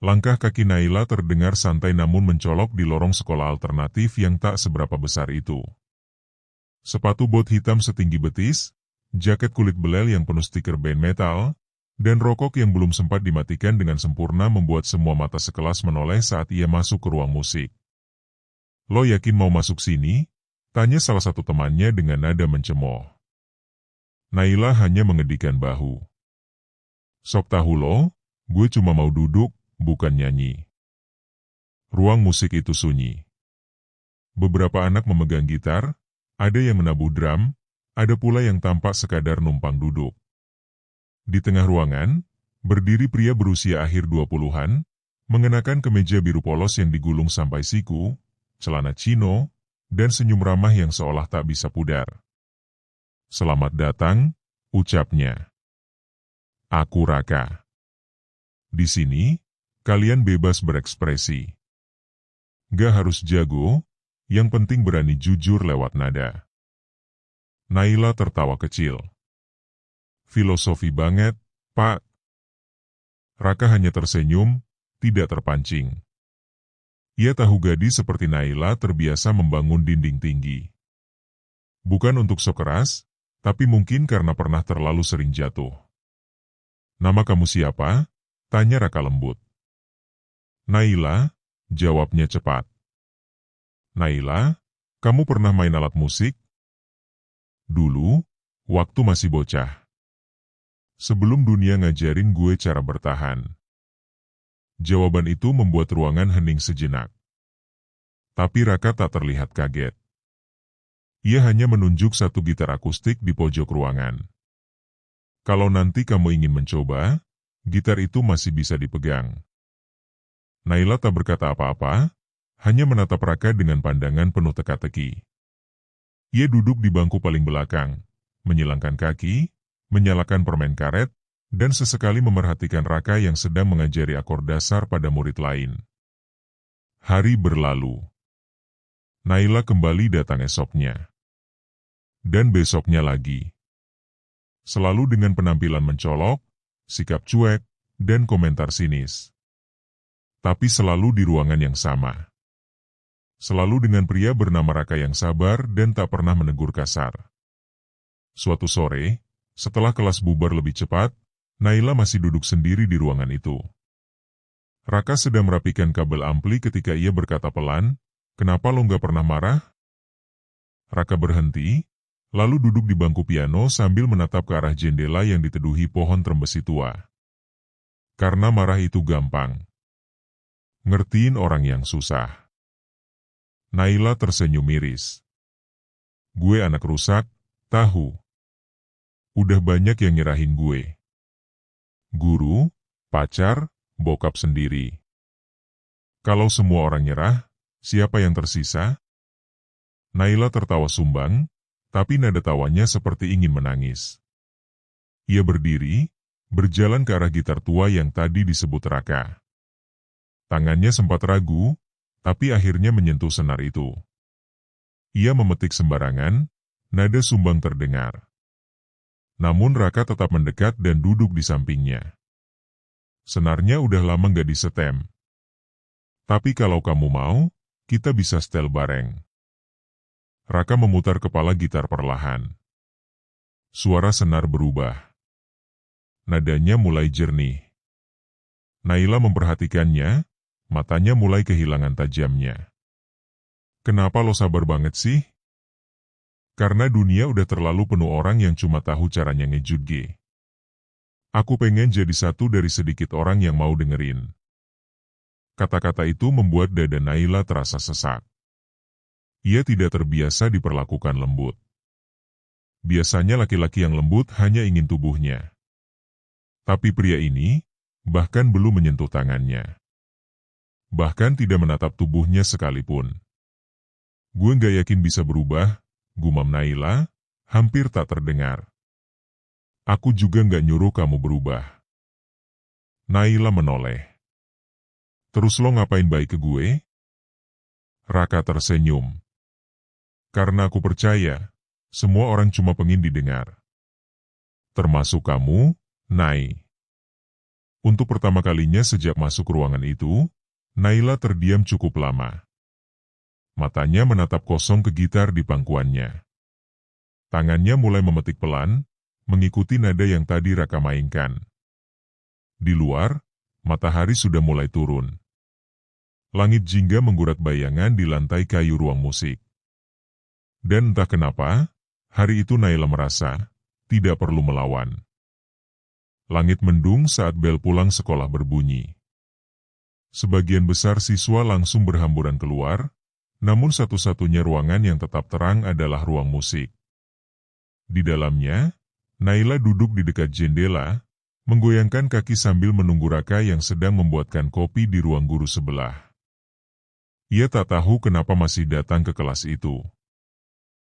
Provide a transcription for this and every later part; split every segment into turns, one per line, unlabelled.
Langkah kaki Naila terdengar santai namun mencolok di lorong sekolah alternatif yang tak seberapa besar itu. Sepatu bot hitam setinggi betis, jaket kulit belel yang penuh stiker band metal, dan rokok yang belum sempat dimatikan dengan sempurna membuat semua mata sekelas menoleh saat ia masuk ke ruang musik. "Lo yakin mau masuk sini?" tanya salah satu temannya dengan nada mencemooh. Naila hanya mengedikkan bahu. "Sok tahu lo, gue cuma mau duduk, bukan nyanyi." Ruang musik itu sunyi. Beberapa anak memegang gitar, ada yang menabuh drum, ada pula yang tampak sekadar numpang duduk. Di tengah ruangan, berdiri pria berusia akhir 20-an, mengenakan kemeja biru polos yang digulung sampai siku, celana chino, dan senyum ramah yang seolah tak bisa pudar. "Selamat datang," ucapnya. "Aku Raka. Di sini, kalian bebas berekspresi. Gak harus jago, yang penting berani jujur lewat nada." Naila tertawa kecil. "Filosofi banget, Pak." Raka hanya tersenyum, tidak terpancing. Ia tahu gadis seperti Naila terbiasa membangun dinding tinggi. Bukan untuk sok keras, tapi mungkin karena pernah terlalu sering jatuh. "Nama kamu siapa?" tanya Raka lembut. "Naila," jawabnya cepat. "Naila, kamu pernah main alat musik?" "Dulu, waktu masih bocah. Sebelum dunia ngajarin gue cara bertahan." Jawaban itu membuat ruangan hening sejenak. Tapi Raka tak terlihat kaget. Ia hanya menunjuk satu gitar akustik di pojok ruangan. "Kalau nanti kamu ingin mencoba, gitar itu masih bisa dipegang." Naila tak berkata apa-apa, hanya menatap Raka dengan pandangan penuh teka-teki. Ia duduk di bangku paling belakang, menyilangkan kaki, menyalakan permen karet, dan sesekali memerhatikan Raka yang sedang mengajari akor dasar pada murid lain. Hari berlalu. Naila kembali datang esoknya. Dan besoknya lagi. Selalu dengan penampilan mencolok, sikap cuek, dan komentar sinis. Tapi selalu di ruangan yang sama. Selalu dengan pria bernama Raka yang sabar dan tak pernah menegur kasar. Suatu sore, setelah kelas bubar lebih cepat, Naila masih duduk sendiri di ruangan itu. Raka sedang merapikan kabel ampli ketika ia berkata pelan, "Kenapa lo nggak pernah marah?" Raka berhenti, lalu duduk di bangku piano sambil menatap ke arah jendela yang diteduhi pohon trembesi tua. "Karena marah itu gampang. Ngertiin orang yang susah." Naila tersenyum miris. "Gue anak rusak, tahu. Udah banyak yang nyerahin gue. Guru, pacar, bokap sendiri. Kalau semua orang nyerah, siapa yang tersisa?" Naila tertawa sumbang, tapi nada tawanya seperti ingin menangis. Ia berdiri, berjalan ke arah gitar tua yang tadi disebut Raka. Tangannya sempat ragu, tapi akhirnya menyentuh senar itu. Ia memetik sembarangan, nada sumbang terdengar. Namun Raka tetap mendekat dan duduk di sampingnya. "Senarnya udah lama gak disetem. Tapi kalau kamu mau, kita bisa setel bareng." Raka memutar kepala gitar perlahan. Suara senar berubah. Nadanya mulai jernih. Naila memperhatikannya, matanya mulai kehilangan tajamnya. "Kenapa lo sabar banget sih?" "Karena dunia udah terlalu penuh orang yang cuma tahu caranya ngejut G. Aku pengen jadi satu dari sedikit orang yang mau dengerin." Kata-kata itu membuat dada Naila terasa sesak. Ia tidak terbiasa diperlakukan lembut. Biasanya laki-laki yang lembut hanya ingin tubuhnya. Tapi pria ini, bahkan belum menyentuh tangannya. Bahkan tidak menatap tubuhnya sekalipun. "Gue gak yakin bisa berubah," gumam Naila, hampir tak terdengar. "Aku juga gak nyuruh kamu berubah." Naila menoleh. "Terus lo ngapain baik ke gue?" Raka tersenyum. "Karena aku percaya, semua orang cuma pengen didengar. Termasuk kamu, Nai." Untuk pertama kalinya sejak masuk ruangan itu, Naila terdiam cukup lama. Matanya menatap kosong ke gitar di pangkuannya. Tangannya mulai memetik pelan, mengikuti nada yang tadi Raka mainkan. Di luar, matahari sudah mulai turun. Langit jingga menggurat bayangan di lantai kayu ruang musik. Dan entah kenapa, hari itu Naila merasa tidak perlu melawan. Langit mendung saat bel pulang sekolah berbunyi. Sebagian besar siswa langsung berhamburan keluar, namun satu-satunya ruangan yang tetap terang adalah ruang musik. Di dalamnya, Naila duduk di dekat jendela, menggoyangkan kaki sambil menunggu Raka yang sedang membuatkan kopi di ruang guru sebelah. Ia tak tahu kenapa masih datang ke kelas itu.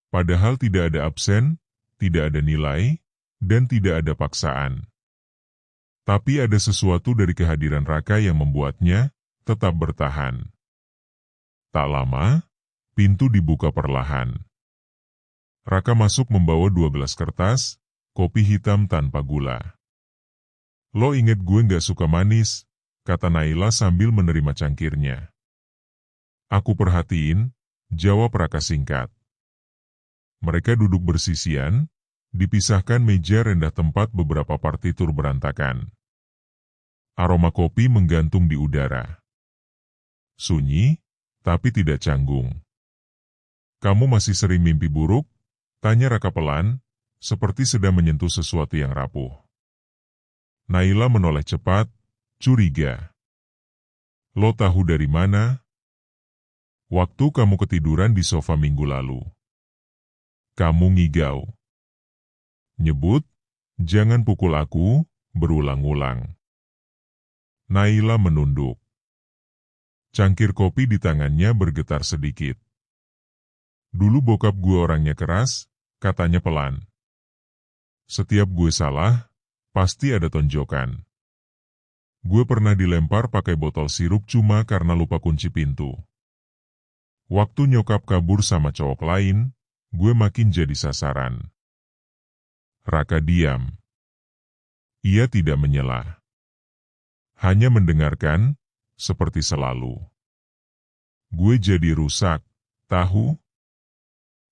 Padahal tidak ada absen, tidak ada nilai, dan tidak ada paksaan. Tapi ada sesuatu dari kehadiran Raka yang membuatnya tetap bertahan. Tak lama, pintu dibuka perlahan. Raka masuk membawa 2 gelas kertas, kopi hitam tanpa gula. Lo inget gue gak suka manis, kata Naila sambil menerima cangkirnya. Aku perhatiin, jawab Raka singkat. Mereka duduk bersisian, dipisahkan meja rendah tempat beberapa partitur berantakan. Aroma kopi menggantung di udara. Sunyi, tapi tidak canggung. Kamu masih sering mimpi buruk? Tanya Raka pelan, seperti sedang menyentuh sesuatu yang rapuh. Naila menoleh cepat, curiga. Lo tahu dari mana? Waktu kamu ketiduran di sofa minggu lalu. Kamu ngigau. Nyebut, jangan pukul aku, berulang-ulang. Naila menunduk. Cangkir kopi di tangannya bergetar sedikit. Dulu bokap gue orangnya keras, katanya pelan. Setiap gue salah, pasti ada tonjokan. Gue pernah dilempar pakai botol sirup cuma karena lupa kunci pintu. Waktu nyokap kabur sama cowok lain, gue makin jadi sasaran. Raka diam. Ia tidak menyela. Hanya mendengarkan, seperti selalu. Gue jadi rusak, tahu?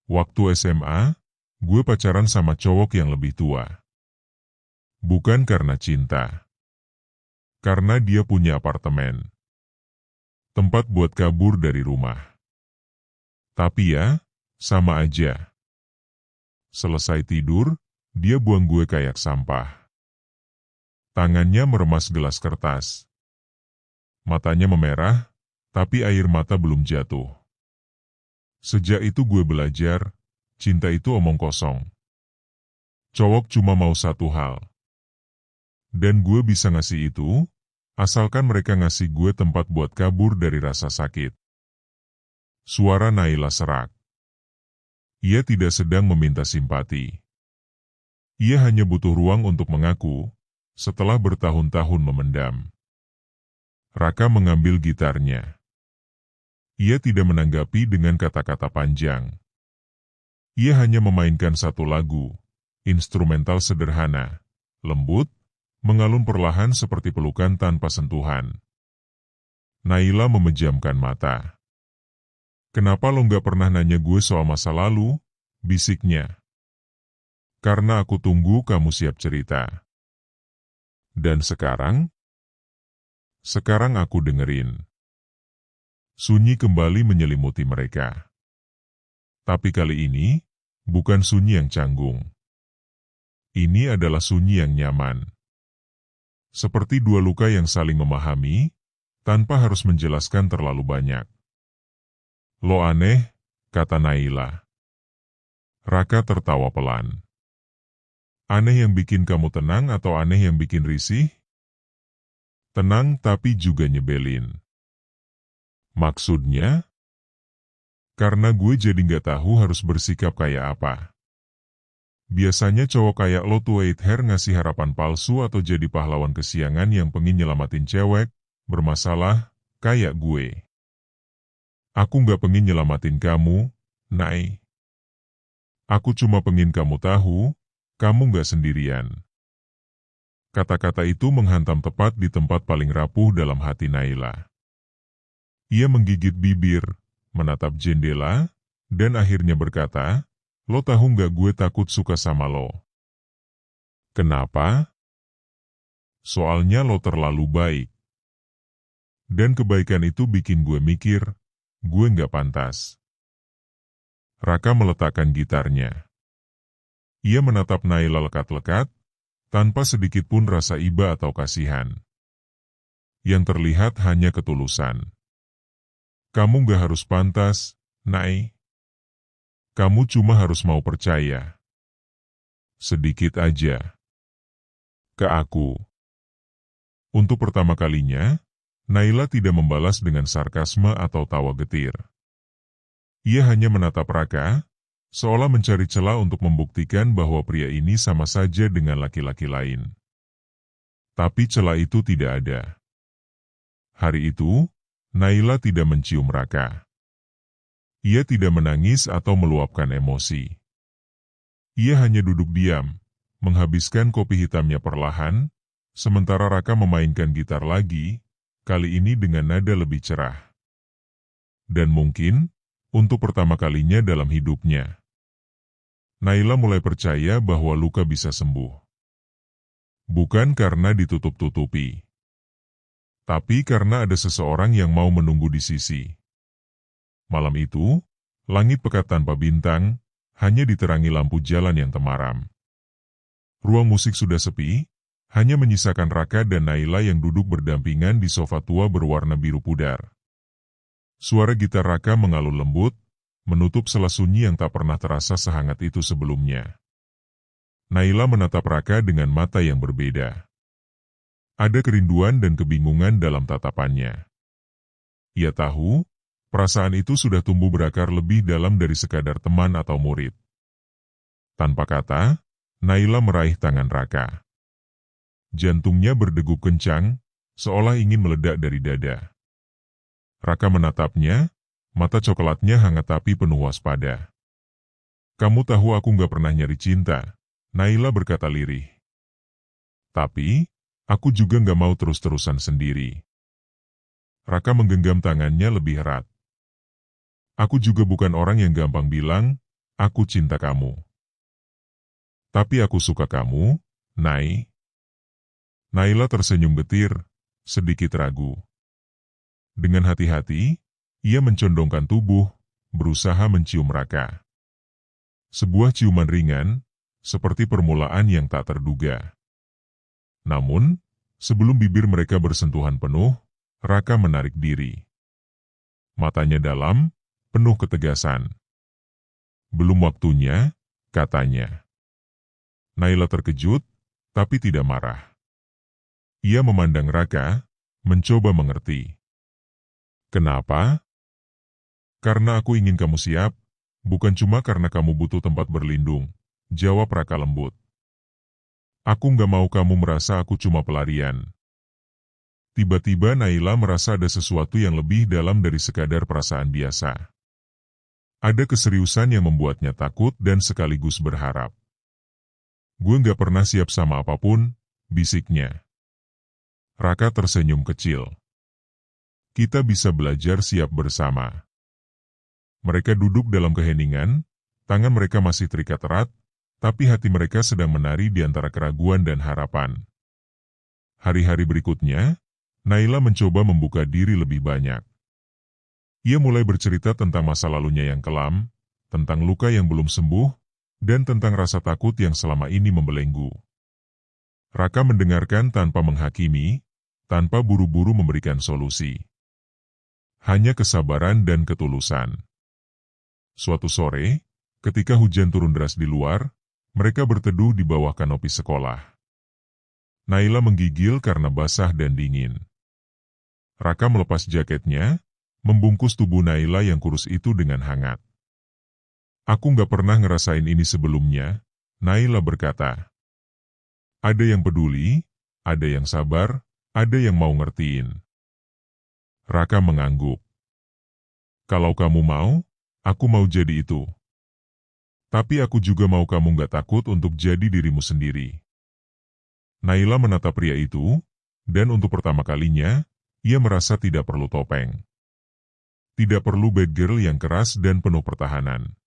Waktu SMA, gue pacaran sama cowok yang lebih tua. Bukan karena cinta. Karena dia punya apartemen. Tempat buat kabur dari rumah. Tapi ya, sama aja. Selesai tidur, dia buang gue kayak sampah. Tangannya meremas gelas kertas. Matanya memerah, tapi air mata belum jatuh. Sejak itu gue belajar, cinta itu omong kosong. Cowok cuma mau satu hal. Dan gue bisa ngasih itu, asalkan mereka ngasih gue tempat buat kabur dari rasa sakit. Suara Naila serak. Ia tidak sedang meminta simpati. Ia hanya butuh ruang untuk mengaku, setelah bertahun-tahun memendam. Raka mengambil gitarnya. Ia tidak menanggapi dengan kata-kata panjang. Ia hanya memainkan satu lagu, instrumental sederhana, lembut, mengalun perlahan seperti pelukan tanpa sentuhan. Naila memejamkan mata. Kenapa lo gak pernah nanya gue soal masa lalu? Bisiknya. Karena aku tunggu kamu siap cerita. Dan sekarang? Sekarang aku dengerin. Sunyi kembali menyelimuti mereka. Tapi kali ini, bukan sunyi yang canggung. Ini adalah sunyi yang nyaman. Seperti dua luka yang saling memahami, tanpa harus menjelaskan terlalu banyak. Lo aneh, kata Naila. Raka tertawa pelan. Aneh yang bikin kamu tenang atau aneh yang bikin risih? Tenang tapi juga nyebelin. Maksudnya? Karena gue jadi gak tahu harus bersikap kayak apa. Biasanya cowok kayak lo tuh wait hair ngasih harapan palsu atau jadi pahlawan kesiangan yang pengen nyelamatin cewek, bermasalah, kayak gue. Aku gak pengen nyelamatin kamu, Nay. Aku cuma pengen kamu tahu, kamu gak sendirian. Kata-kata itu menghantam tepat di tempat paling rapuh dalam hati Naila. Ia menggigit bibir, menatap jendela, dan akhirnya berkata, "Lo tahu nggak gue takut suka sama lo?" "Kenapa?" "Soalnya lo terlalu baik. Dan kebaikan itu bikin gue mikir, gue nggak pantas." Raka meletakkan gitarnya. Ia menatap Naila lekat-lekat, tanpa sedikit pun rasa iba atau kasihan. Yang terlihat hanya ketulusan. "Kamu gak harus pantas, Nay. Kamu cuma harus mau percaya. Sedikit aja. Ke aku." Untuk pertama kalinya, Naila tidak membalas dengan sarkasme atau tawa getir. Ia hanya menatap Raka, seolah mencari celah untuk membuktikan bahwa pria ini sama saja dengan laki-laki lain. Tapi celah itu tidak ada. Hari itu, Naila tidak mencium Raka. Ia tidak menangis atau meluapkan emosi. Ia hanya duduk diam, menghabiskan kopi hitamnya perlahan, sementara Raka memainkan gitar lagi, kali ini dengan nada lebih cerah. Dan mungkin, untuk pertama kalinya dalam hidupnya, Naila mulai percaya bahwa luka bisa sembuh. Bukan karena ditutup-tutupi, tapi karena ada seseorang yang mau menunggu di sisi. Malam itu, langit pekat tanpa bintang, hanya diterangi lampu jalan yang temaram. Ruang musik sudah sepi, hanya menyisakan Raka dan Naila yang duduk berdampingan di sofa tua berwarna biru pudar. Suara gitar Raka mengalun lembut, menutup sela sunyi yang tak pernah terasa sehangat itu sebelumnya. Naila menatap Raka dengan mata yang berbeda. Ada kerinduan dan kebingungan dalam tatapannya. Ia tahu, perasaan itu sudah tumbuh berakar lebih dalam dari sekadar teman atau murid. Tanpa kata, Naila meraih tangan Raka. Jantungnya berdegup kencang, seolah ingin meledak dari dada. Raka menatapnya, mata coklatnya hangat tapi penuh waspada. "Kamu tahu aku gak pernah nyari cinta," Naila berkata lirih. "Tapi, aku juga gak mau terus-terusan sendiri." Raka menggenggam tangannya lebih erat. "Aku juga bukan orang yang gampang bilang, aku cinta kamu. Tapi aku suka kamu, Nay." Naila tersenyum getir, sedikit ragu. Dengan hati-hati, ia mencondongkan tubuh, berusaha mencium Raka. Sebuah ciuman ringan, seperti permulaan yang tak terduga. Namun, sebelum bibir mereka bersentuhan penuh, Raka menarik diri. Matanya dalam, penuh ketegasan. "Belum waktunya," katanya. Naila terkejut, tapi tidak marah. Ia memandang Raka, mencoba mengerti. "Kenapa?" "Karena aku ingin kamu siap, bukan cuma karena kamu butuh tempat berlindung," jawab Raka lembut. "Aku nggak mau kamu merasa aku cuma pelarian." Tiba-tiba Naila merasa ada sesuatu yang lebih dalam dari sekadar perasaan biasa. Ada keseriusan yang membuatnya takut dan sekaligus berharap. "Gue nggak pernah siap sama apapun," bisiknya. Raka tersenyum kecil. "Kita bisa belajar siap bersama." Mereka duduk dalam keheningan, tangan mereka masih terikat erat, tapi hati mereka sedang menari di antara keraguan dan harapan. Hari-hari berikutnya, Naila mencoba membuka diri lebih banyak. Ia mulai bercerita tentang masa lalunya yang kelam, tentang luka yang belum sembuh, dan tentang rasa takut yang selama ini membelenggu. Raka mendengarkan tanpa menghakimi, tanpa buru-buru memberikan solusi. Hanya kesabaran dan ketulusan. Suatu sore, ketika hujan turun deras di luar, mereka berteduh di bawah kanopi sekolah. Naila menggigil karena basah dan dingin. Raka melepas jaketnya, membungkus tubuh Naila yang kurus itu dengan hangat. "Aku nggak pernah ngerasain ini sebelumnya," Naila berkata. "Ada yang peduli, ada yang sabar, ada yang mau ngertiin." Raka mengangguk. "Kalau kamu mau, aku mau jadi itu. Tapi aku juga mau kamu nggak takut untuk jadi dirimu sendiri." Naila menatap pria itu, dan untuk pertama kalinya, ia merasa tidak perlu topeng. Tidak perlu bad girl yang keras dan penuh pertahanan.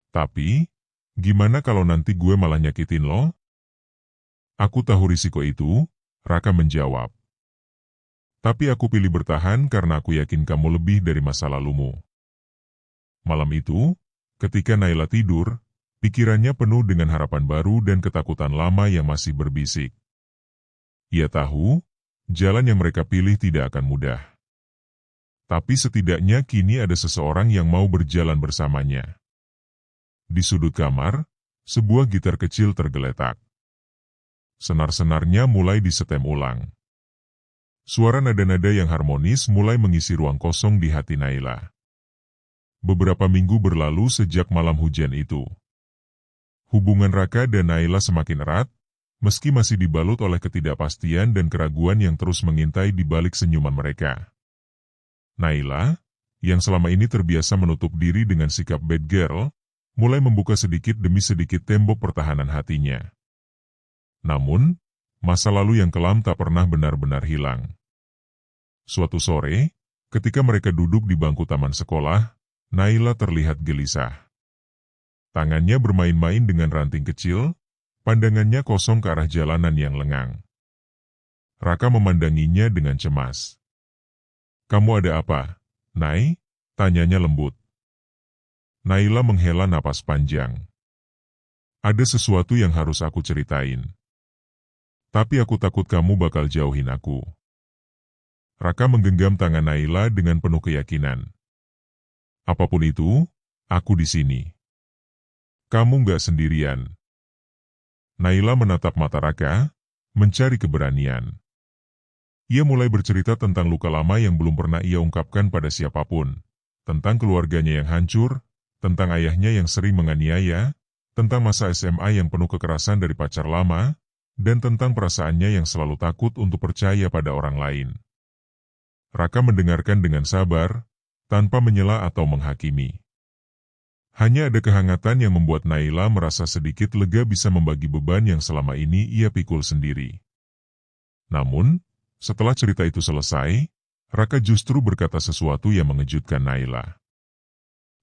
Tapi, gimana kalau nanti gue malah nyakitin lo? Aku tahu risiko itu, Raka menjawab. Tapi aku pilih bertahan karena aku yakin kamu lebih dari masa lalumu. Malam itu, ketika Naila tidur, pikirannya penuh dengan harapan baru dan ketakutan lama yang masih berbisik. Ia tahu, jalan yang mereka pilih tidak akan mudah. Tapi setidaknya kini ada seseorang yang mau berjalan bersamanya. Di sudut kamar, sebuah gitar kecil tergeletak. Senar-senarnya mulai disetem ulang. Suara nada-nada yang harmonis mulai mengisi ruang kosong di hati Naila. Beberapa minggu berlalu sejak malam hujan itu. Hubungan Raka dan Naila semakin erat, meski masih dibalut oleh ketidakpastian dan keraguan yang terus mengintai di balik senyuman mereka. Naila, yang selama ini terbiasa menutup diri dengan sikap bad girl, mulai membuka sedikit demi sedikit tembok pertahanan hatinya. Namun, masa lalu yang kelam tak pernah benar-benar hilang. Suatu sore, ketika mereka duduk di bangku taman sekolah, Naila terlihat gelisah. Tangannya bermain-main dengan ranting kecil, pandangannya kosong ke arah jalanan yang lengang. Raka memandanginya dengan cemas. "Kamu ada apa, Nay?" tanyanya lembut. Naila menghela napas panjang. "Ada sesuatu yang harus aku ceritain. Tapi aku takut kamu bakal jauhin aku." Raka menggenggam tangan Naila dengan penuh keyakinan. "Apapun itu, aku di sini. Kamu nggak sendirian." Naila menatap mata Raka, mencari keberanian. Ia mulai bercerita tentang luka lama yang belum pernah ia ungkapkan pada siapapun, tentang keluarganya yang hancur, tentang ayahnya yang sering menganiaya, tentang masa SMA yang penuh kekerasan dari pacar lama, dan tentang perasaannya yang selalu takut untuk percaya pada orang lain. Raka mendengarkan dengan sabar, tanpa menyela atau menghakimi. Hanya ada kehangatan yang membuat Naila merasa sedikit lega bisa membagi beban yang selama ini ia pikul sendiri. Namun, setelah cerita itu selesai, Raka justru berkata sesuatu yang mengejutkan Naila.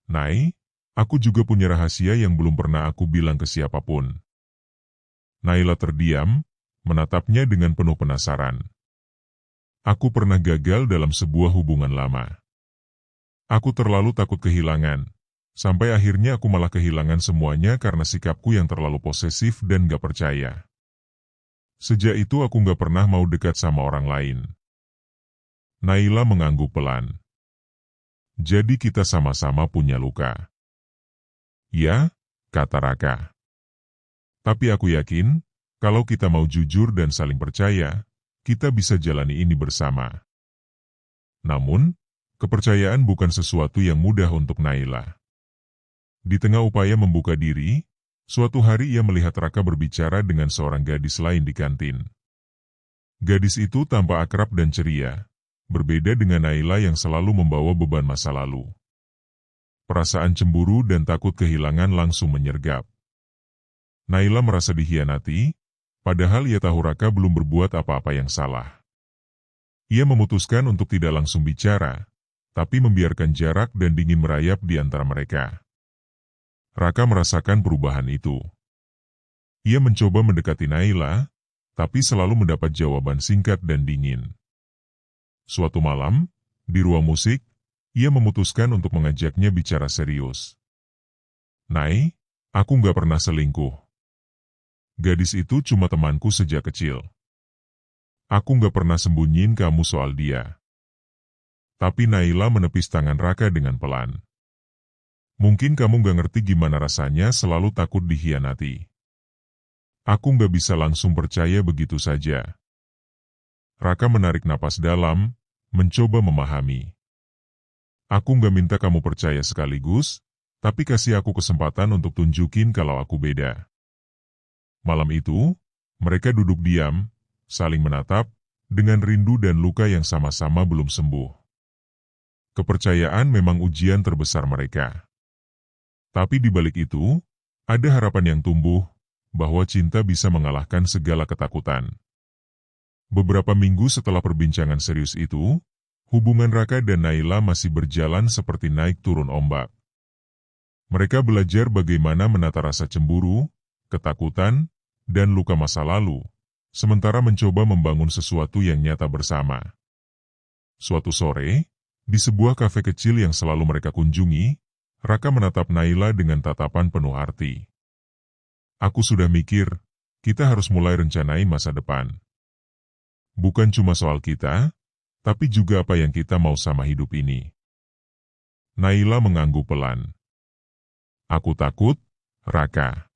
"Nay, aku juga punya rahasia yang belum pernah aku bilang ke siapapun." Naila terdiam, menatapnya dengan penuh penasaran. "Aku pernah gagal dalam sebuah hubungan lama. Aku terlalu takut kehilangan, sampai akhirnya aku malah kehilangan semuanya karena sikapku yang terlalu posesif dan gak percaya. Sejak itu aku gak pernah mau dekat sama orang lain." Naila mengangguk pelan. "Jadi kita sama-sama punya luka." "Ya," kata Raka. "Tapi aku yakin, kalau kita mau jujur dan saling percaya, kita bisa jalani ini bersama." Namun, kepercayaan bukan sesuatu yang mudah untuk Naila. Di tengah upaya membuka diri, suatu hari ia melihat Raka berbicara dengan seorang gadis lain di kantin. Gadis itu tampak akrab dan ceria, berbeda dengan Naila yang selalu membawa beban masa lalu. Perasaan cemburu dan takut kehilangan langsung menyergap. Naila merasa dikhianati, padahal ia tahu Raka belum berbuat apa-apa yang salah. Ia memutuskan untuk tidak langsung bicara, tapi membiarkan jarak dan dingin merayap di antara mereka. Raka merasakan perubahan itu. Ia mencoba mendekati Naila, tapi selalu mendapat jawaban singkat dan dingin. Suatu malam, di ruang musik, ia memutuskan untuk mengajaknya bicara serius. "Nay, aku nggak pernah selingkuh. Gadis itu cuma temanku sejak kecil. Aku nggak pernah sembunyiin kamu soal dia." Tapi Naila menepis tangan Raka dengan pelan. "Mungkin kamu gak ngerti gimana rasanya selalu takut dikhianati. Aku gak bisa langsung percaya begitu saja." Raka menarik napas dalam, mencoba memahami. "Aku gak minta kamu percaya sekaligus, tapi kasih aku kesempatan untuk tunjukin kalau aku beda." Malam itu, mereka duduk diam, saling menatap, dengan rindu dan luka yang sama-sama belum sembuh. Kepercayaan memang ujian terbesar mereka. Tapi di balik itu, ada harapan yang tumbuh, bahwa cinta bisa mengalahkan segala ketakutan. Beberapa minggu setelah perbincangan serius itu, hubungan Raka dan Naila masih berjalan seperti naik turun ombak. Mereka belajar bagaimana menata rasa cemburu, ketakutan, dan luka masa lalu, sementara mencoba membangun sesuatu yang nyata bersama. Suatu sore, di sebuah kafe kecil yang selalu mereka kunjungi, Raka menatap Naila dengan tatapan penuh arti. "Aku sudah mikir, kita harus mulai rencanai masa depan. Bukan cuma soal kita, tapi juga apa yang kita mau sama hidup ini." Naila mengangguk pelan. "Aku takut, Raka.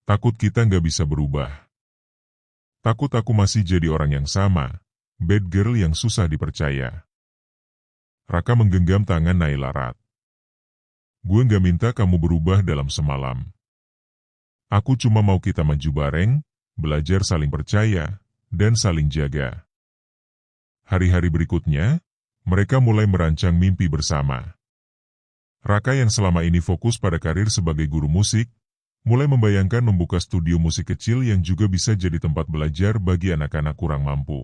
Takut kita nggak bisa berubah. Takut aku masih jadi orang yang sama, bad girl yang susah dipercaya." Raka menggenggam tangan Naila erat. "Gue nggak minta kamu berubah dalam semalam. Aku cuma mau kita maju bareng, belajar saling percaya, dan saling jaga." Hari-hari berikutnya, mereka mulai merancang mimpi bersama. Raka yang selama ini fokus pada karir sebagai guru musik, mulai membayangkan membuka studio musik kecil yang juga bisa jadi tempat belajar bagi anak-anak kurang mampu.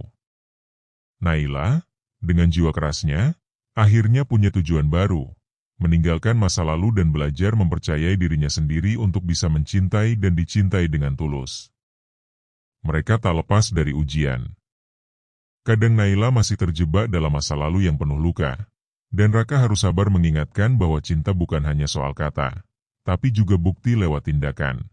Naila, dengan jiwa kerasnya, akhirnya punya tujuan baru, meninggalkan masa lalu dan belajar mempercayai dirinya sendiri untuk bisa mencintai dan dicintai dengan tulus. Mereka tak lepas dari ujian. Kadang Naila masih terjebak dalam masa lalu yang penuh luka, dan Raka harus sabar mengingatkan bahwa cinta bukan hanya soal kata, tapi juga bukti lewat tindakan.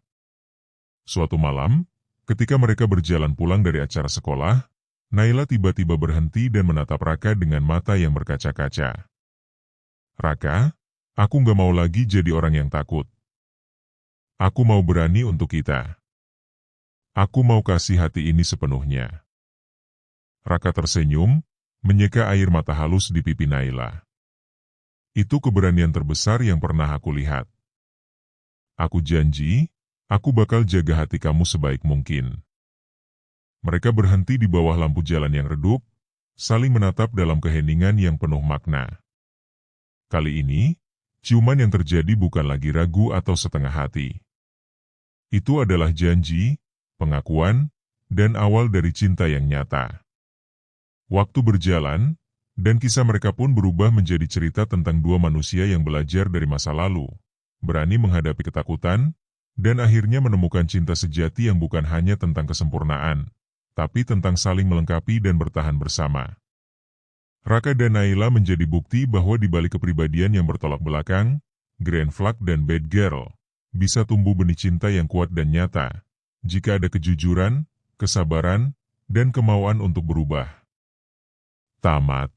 Suatu malam, ketika mereka berjalan pulang dari acara sekolah, Naila tiba-tiba berhenti dan menatap Raka dengan mata yang berkaca-kaca. "Raka, aku nggak mau lagi jadi orang yang takut. Aku mau berani untuk kita. Aku mau kasih hati ini sepenuhnya." Raka tersenyum, menyeka air mata halus di pipi Naila. "Itu keberanian terbesar yang pernah aku lihat. Aku janji, aku bakal jaga hati kamu sebaik mungkin." Mereka berhenti di bawah lampu jalan yang redup, saling menatap dalam keheningan yang penuh makna. Kali ini, ciuman yang terjadi bukan lagi ragu atau setengah hati. Itu adalah janji, pengakuan, dan awal dari cinta yang nyata. Waktu berjalan, dan kisah mereka pun berubah menjadi cerita tentang dua manusia yang belajar dari masa lalu, berani menghadapi ketakutan, dan akhirnya menemukan cinta sejati yang bukan hanya tentang kesempurnaan, tapi tentang saling melengkapi dan bertahan bersama. Raka dan Naila menjadi bukti bahwa di balik kepribadian yang bertolak belakang, Green Flag dan Bad Girl, bisa tumbuh benih cinta yang kuat dan nyata, jika ada kejujuran, kesabaran, dan kemauan untuk berubah. Tamat.